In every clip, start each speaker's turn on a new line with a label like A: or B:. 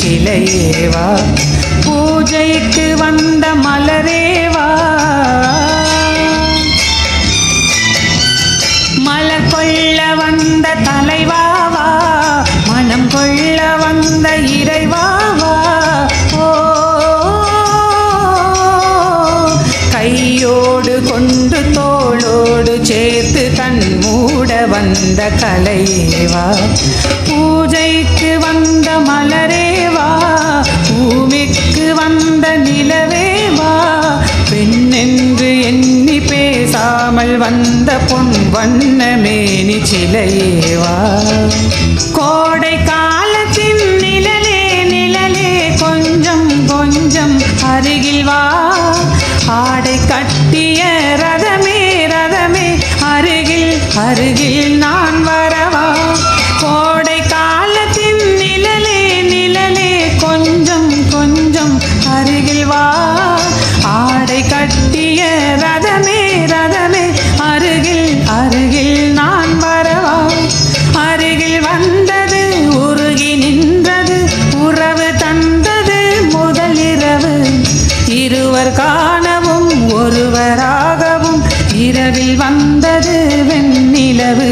A: சிலையேவா, பூஜைக்கு வந்த மலரேவா, மலர் கொள்ள வந்த தலைவாவா, மனம் கொள்ள வந்த இறைவாவா, ஓ கையோடு கொண்டு தோளோடு சேர்த்து கண் மூட வந்த கலையேவா, பூஜைக்கு வந்த மலரேவா, பூமிக்கு வந்த நிலவேவா, பெண்ணென்று எண்ணி பேசாமல் வந்த பொன் வண்ண மேனி சிலையேவா, கோடை காலத்தின் நிழலே நிழலே கொஞ்சம் கொஞ்சம் அருகில் வா, ஆடை கட்டிய ரதமே ரதமே அருகில் அருகில் நான் வரவா, கோடை காலத்தின் நிழலே நிழலே கொஞ்சம் கொஞ்சம் அருகில் வா, ஆடை கட்டிய ரதமே ரதமே அருகில் அருகில் நான் வரவா, அருகில் வந்தது உருகி நின்றது உறவு தந்தது முதல் இரவு, இருவர் காணவும் ஒருவராகவும் இரவில் வந்தது வெண்ணிலவு,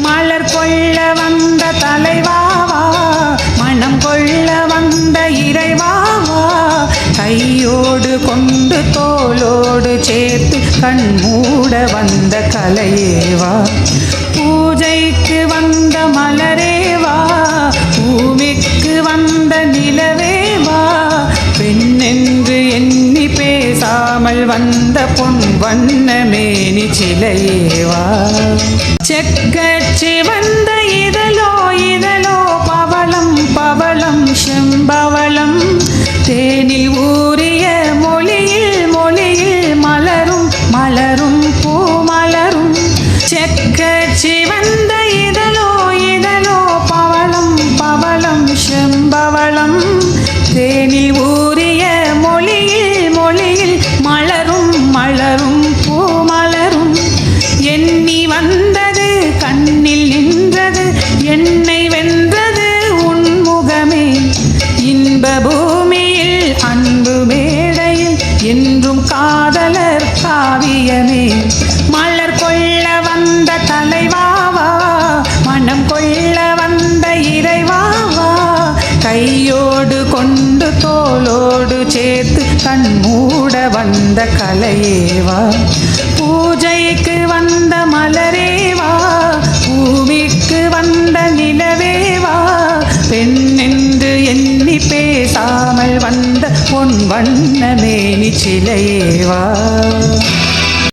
A: மலர் கொள்ள வந்த தலைவாவா, மனம் கொள்ள வந்த இறைவாவா, கையோடு கொண்டு தோளோடு சேர்த்து கண் மூட வந்த கலையேவா, பூஜைக்கு வந்த மலரேவா, பூமிக்கு வந்த நிலவேவா, பெண்ணென்று எண்ணி பேசாமல் வந்த பொன் வண்ண மேனி சிலையேவா, செக்கச்சி வந்த இதழோ இதழோ பவளம் பவளம் செம்பவளம், தேனில் ஊறிய மொழியில் மொழியில் மலரும் மலரும் பூமலரும், செக்கச்சி வந்த இதழோ இதழோ பவளம் பவளம் செம்பவளம், தேனில் ஊறிய மொழியில் மொழியில் மலரும் மலரும் பூமலரும், எண்ணி வந்தது கண்ணில் நின்றது என்னை வென்றது உன்முகமே, இன்ப பூமியில் அன்பு மேடையில் என்றும் காதலர் காவியமே, மலர் கொள்ள வந்த தலைவாவா, மனம் கொள்ள வந்த இறைவாவா, கையோடு கொண்டு தோளோடு சேர்த்து கண் மூட வந்த கலையேவா, பூஜைக்கு வந்த மலரேவா, பூமிக்கு வந்த நிலவேவா, பெண்ணென்று எண்ணி பேசாமல் வந்த பொன் வண்ண மேனி சிலையேவா.